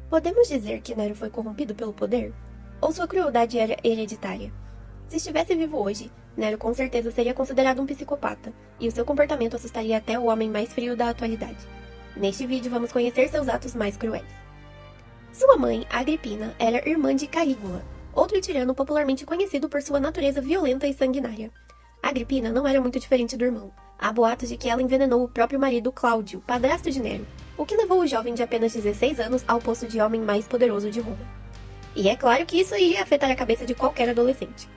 Podemos dizer que Nero foi corrompido pelo poder? Ou sua crueldade era hereditária? Se estivesse vivo hoje, Nero com certeza seria considerado um psicopata, e o seu comportamento assustaria até o homem mais frio da atualidade. Neste vídeo vamos conhecer seus atos mais cruéis. Sua mãe, Agrippina, era irmã de Calígula, outro tirano popularmente conhecido por sua natureza violenta e sanguinária. Agrippina não era muito diferente do irmão. Há boatos de que ela envenenou o próprio marido Cláudio, padrasto de Nero, o que levou o jovem de apenas 16 anos ao posto de homem mais poderoso de Roma. E é claro que isso iria afetar a cabeça de qualquer adolescente.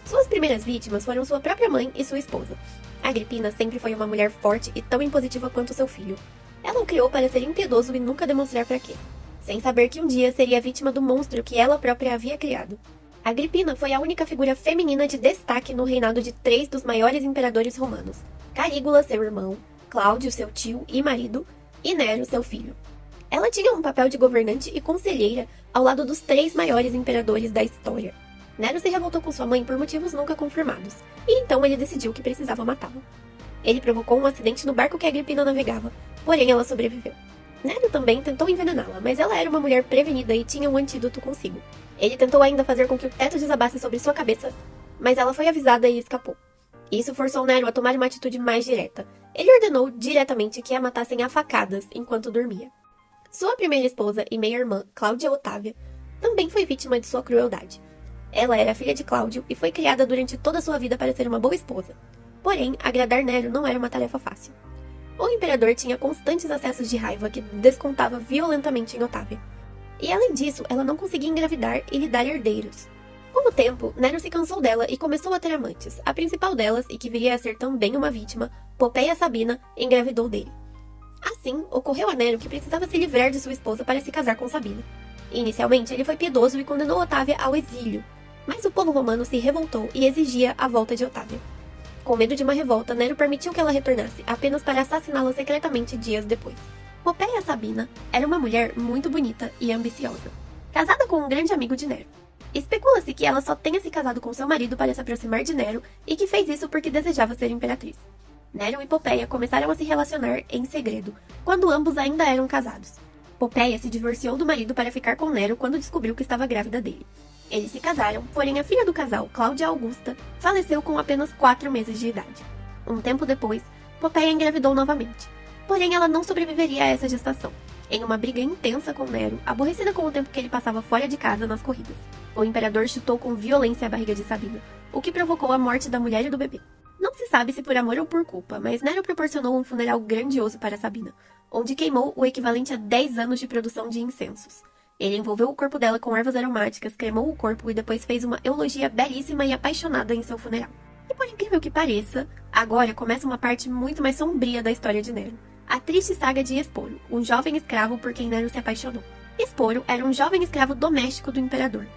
Suas primeiras vítimas foram sua própria mãe e sua esposa. Agrippina sempre foi uma mulher forte e tão impositiva quanto seu filho. Ela o criou para ser impiedoso e nunca demonstrar fraqueza, sem saber que um dia seria vítima do monstro que ela própria havia criado. Agrippina foi a única figura feminina de destaque no reinado de 3 dos maiores imperadores romanos: Calígula, seu irmão, Cláudio, seu tio e marido, e Nero, seu filho. Ela tinha um papel de governante e conselheira ao lado dos 3 maiores imperadores da história. Nero se revoltou com sua mãe por motivos nunca confirmados, e então ele decidiu que precisava matá-la. Ele provocou um acidente no barco que Agrippina navegava, porém ela sobreviveu. Nero também tentou envenená-la, mas ela era uma mulher prevenida e tinha um antídoto consigo. Ele tentou ainda fazer com que o teto desabasse sobre sua cabeça, mas ela foi avisada e escapou. Isso forçou Nero a tomar uma atitude mais direta. Ele ordenou diretamente que a matassem a facadas enquanto dormia. Sua primeira esposa e meia-irmã, Cláudia Otávia, também foi vítima de sua crueldade. Ela era filha de Cláudio e foi criada durante toda a sua vida para ser uma boa esposa. Porém, agradar Nero não era uma tarefa fácil. O imperador tinha constantes acessos de raiva que descontava violentamente em Otávia. E além disso, ela não conseguia engravidar e lhe dar herdeiros. Com o tempo, Nero se cansou dela e começou a ter amantes. A principal delas, e que viria a ser também uma vítima, Popeia Sabina, engravidou dele. Assim, ocorreu a Nero que precisava se livrar de sua esposa para se casar com Sabina. Inicialmente, ele foi piedoso e condenou Otávia ao exílio, mas o povo romano se revoltou e exigia a volta de Otávia. Com medo de uma revolta, Nero permitiu que ela retornasse, apenas para assassiná-la secretamente dias depois. Popeia Sabina era uma mulher muito bonita e ambiciosa, casada com um grande amigo de Nero. Especula-se que ela só tenha se casado com seu marido para se aproximar de Nero e que fez isso porque desejava ser imperatriz. Nero e Popeia começaram a se relacionar em segredo, quando ambos ainda eram casados. Popeia se divorciou do marido para ficar com Nero quando descobriu que estava grávida dele. Eles se casaram, porém a filha do casal, Cláudia Augusta, faleceu com apenas 4 meses de idade. Um tempo depois, Popeia engravidou novamente. Porém, ela não sobreviveria a essa gestação. Em uma briga intensa com Nero, aborrecida com o tempo que ele passava fora de casa nas corridas, o imperador chutou com violência a barriga de Sabina, o que provocou a morte da mulher e do bebê. Não se sabe se por amor ou por culpa, mas Nero proporcionou um funeral grandioso para Sabina, onde queimou o equivalente a 10 anos de produção de incensos. Ele envolveu o corpo dela com ervas aromáticas, cremou o corpo e depois fez uma eulogia belíssima e apaixonada em seu funeral. E por incrível que pareça, agora começa uma parte muito mais sombria da história de Nero. A triste saga de Esporo, um jovem escravo por quem Nero se apaixonou. Esporo era um jovem escravo doméstico do imperador.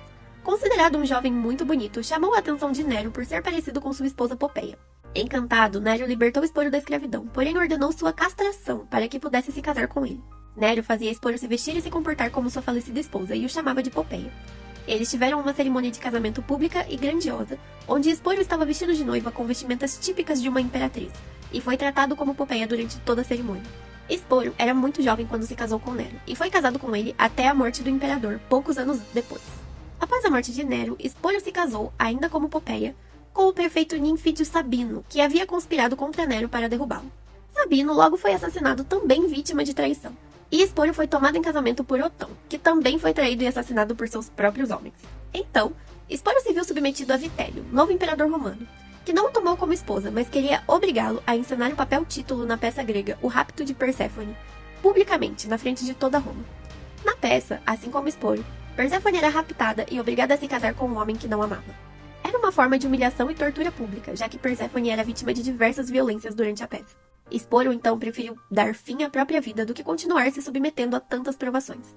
Considerado um jovem muito bonito, chamou a atenção de Nero por ser parecido com sua esposa Popeia. Encantado, Nero libertou Esporo da escravidão, porém ordenou sua castração para que pudesse se casar com ele. Nero fazia Esporo se vestir e se comportar como sua falecida esposa e o chamava de Popeia. Eles tiveram uma cerimônia de casamento pública e grandiosa, onde Esporo estava vestido de noiva com vestimentas típicas de uma imperatriz, e foi tratado como Popeia durante toda a cerimônia. Esporo era muito jovem quando se casou com Nero, e foi casado com ele até a morte do imperador, poucos anos depois. Após a morte de Nero, Esporo se casou, ainda como Popeia, com o perfeito ninfídio Sabino, que havia conspirado contra Nero para derrubá-lo. Sabino logo foi assassinado, também vítima de traição. E Esporo foi tomado em casamento por Otão, que também foi traído e assassinado por seus próprios homens. Então, Esporo se viu submetido a Vitélio, novo imperador romano, que não o tomou como esposa, mas queria obrigá-lo a encenar o papel título na peça grega O Rapto de Perséfone, publicamente, na frente de toda Roma. Na peça, assim como Esporo, Perséfone era raptada e obrigada a se casar com um homem que não amava. Era uma forma de humilhação e tortura pública, já que Perséfone era vítima de diversas violências durante a peça. Esporo, então, preferiu dar fim à própria vida do que continuar se submetendo a tantas provações.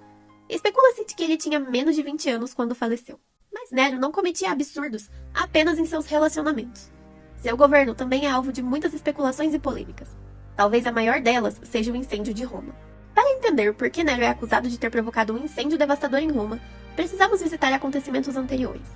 Especula-se que ele tinha menos de 20 anos quando faleceu. Mas Nero não cometia absurdos apenas em seus relacionamentos. Seu governo também é alvo de muitas especulações e polêmicas. Talvez a maior delas seja o incêndio de Roma. Para entender por que Nero é acusado de ter provocado um incêndio devastador em Roma, precisamos visitar acontecimentos anteriores.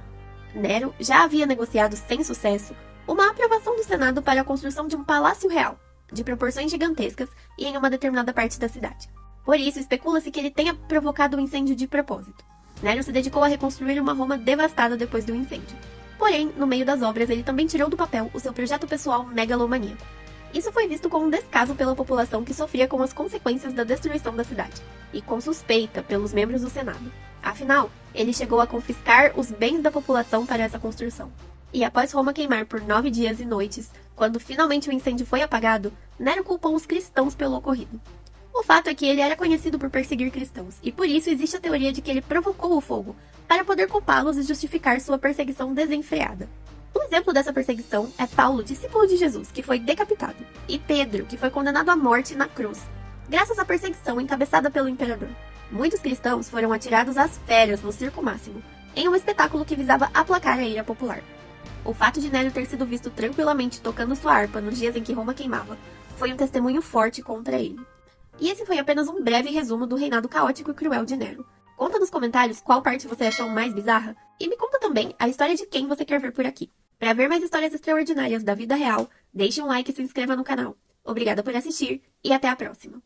Nero já havia negociado sem sucesso uma aprovação do Senado para a construção de um palácio real, de proporções gigantescas e em uma determinada parte da cidade. Por isso, especula-se que ele tenha provocado o incêndio de propósito. Nero se dedicou a reconstruir uma Roma devastada depois do incêndio. Porém, no meio das obras, ele também tirou do papel o seu projeto pessoal megalomaníaco. Isso foi visto como um descaso pela população que sofria com as consequências da destruição da cidade, e com suspeita pelos membros do Senado. Afinal, ele chegou a confiscar os bens da população para essa construção. E após Roma queimar por 9 dias e noites, quando finalmente o incêndio foi apagado, Nero culpou os cristãos pelo ocorrido. O fato é que ele era conhecido por perseguir cristãos, e por isso existe a teoria de que ele provocou o fogo, para poder culpá-los e justificar sua perseguição desenfreada. Um exemplo dessa perseguição é Paulo, discípulo de Jesus, que foi decapitado, e Pedro, que foi condenado à morte na cruz, graças à perseguição encabeçada pelo imperador. Muitos cristãos foram atirados às feras no Circo Máximo, em um espetáculo que visava aplacar a ira popular. O fato de Nero ter sido visto tranquilamente tocando sua harpa nos dias em que Roma queimava foi um testemunho forte contra ele. E esse foi apenas um breve resumo do reinado caótico e cruel de Nero. Conta nos comentários qual parte você achou mais bizarra e me conta também a história de quem você quer ver por aqui. Para ver mais histórias extraordinárias da vida real, deixe um like e se inscreva no canal. Obrigada por assistir e até a próxima!